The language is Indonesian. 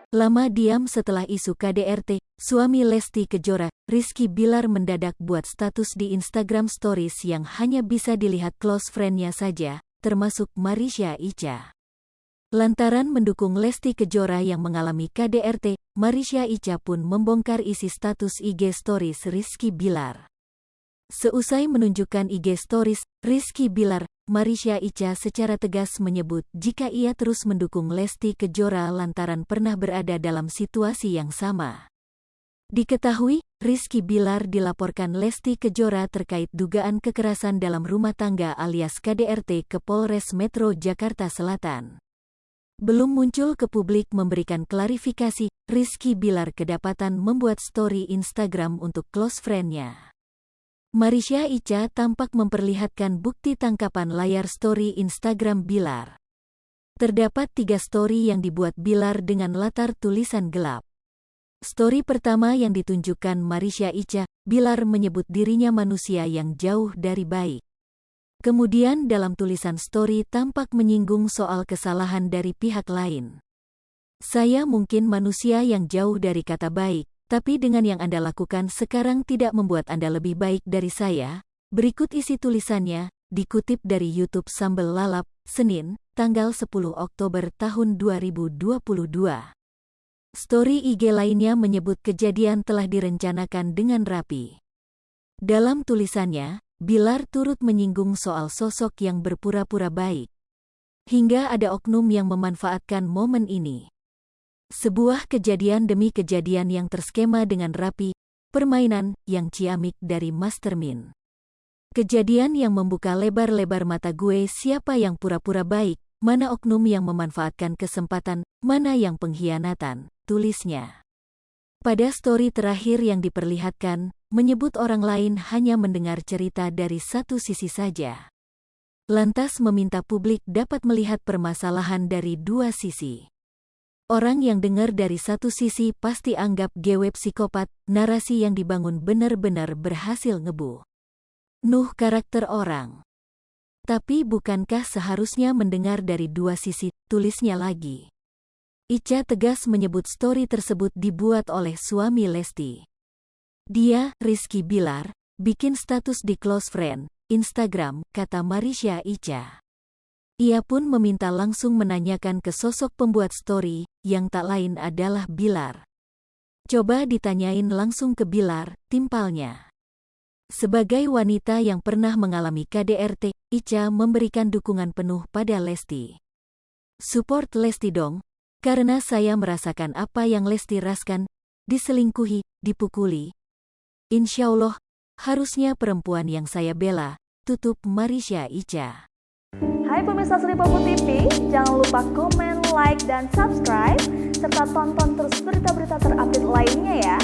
Lama diam setelah isu KDRT, suami Lesti Kejora, Rizky Bilar mendadak buat status di Instagram Stories yang hanya bisa dilihat close friend-nya saja, termasuk Marisha Icha. Lantaran mendukung Lesti Kejora yang mengalami KDRT, Marisha Icha pun membongkar isi status IG Stories Rizky Bilar. Seusai menunjukkan IG Stories Rizky Bilar, Marisha Icha secara tegas menyebut jika ia terus mendukung Lesti Kejora lantaran pernah berada dalam situasi yang sama. Diketahui, Rizky Bilar dilaporkan Lesti Kejora terkait dugaan kekerasan dalam rumah tangga alias KDRT ke Polres Metro Jakarta Selatan. Belum muncul ke publik memberikan klarifikasi, Rizky Bilar kedapatan membuat story Instagram untuk close friend-nya. Marisha Icha tampak memperlihatkan bukti tangkapan layar story Instagram Bilar. Terdapat 3 story yang dibuat Bilar dengan latar tulisan gelap. Story pertama yang ditunjukkan Marisha Icha, Bilar menyebut dirinya manusia yang jauh dari baik. Kemudian dalam tulisan story tampak menyinggung soal kesalahan dari pihak lain. Saya mungkin manusia yang jauh dari kata baik, tapi dengan yang Anda lakukan sekarang tidak membuat Anda lebih baik dari saya. Berikut isi tulisannya, dikutip dari YouTube Sambel Lalap, Senin, tanggal 10 Oktober tahun 2022. Story IG lainnya menyebut kejadian telah direncanakan dengan rapi. Dalam tulisannya, Bilar turut menyinggung soal sosok yang berpura-pura baik. Hingga ada oknum yang memanfaatkan momen ini. Sebuah kejadian demi kejadian yang terskema dengan rapi, permainan yang ciamik dari Mastermind. Kejadian yang membuka lebar-lebar mata gue siapa yang pura-pura baik, mana oknum yang memanfaatkan kesempatan, mana yang pengkhianatan, tulisnya. Pada story terakhir yang diperlihatkan, menyebut orang lain hanya mendengar cerita dari satu sisi saja. Lantas meminta publik dapat melihat permasalahan dari 2 sisi. Orang yang dengar dari satu sisi pasti anggap gue psikopat, narasi yang dibangun benar-benar berhasil ngebunuh karakter orang. Tapi bukankah seharusnya mendengar dari 2 sisi, tulisnya lagi. Icha tegas menyebut story tersebut dibuat oleh suami Lesti. Dia, Rizky Bilar, bikin status di close friend, Instagram, kata Marisha Icha. Ia pun meminta langsung menanyakan ke sosok pembuat story, yang tak lain adalah Bilar. Coba ditanyain langsung ke Bilar, timpalnya. Sebagai wanita yang pernah mengalami KDRT, Icha memberikan dukungan penuh pada Lesti. Support Lesti dong, karena saya merasakan apa yang Lesti rasakan, diselingkuhi, dipukuli. Insya Allah, harusnya perempuan yang saya bela, tutup Marisha Icha. Hai pemirsa Sri Popo TV, jangan lupa komen, like, dan subscribe, serta tonton terus berita-berita terupdate lainnya ya.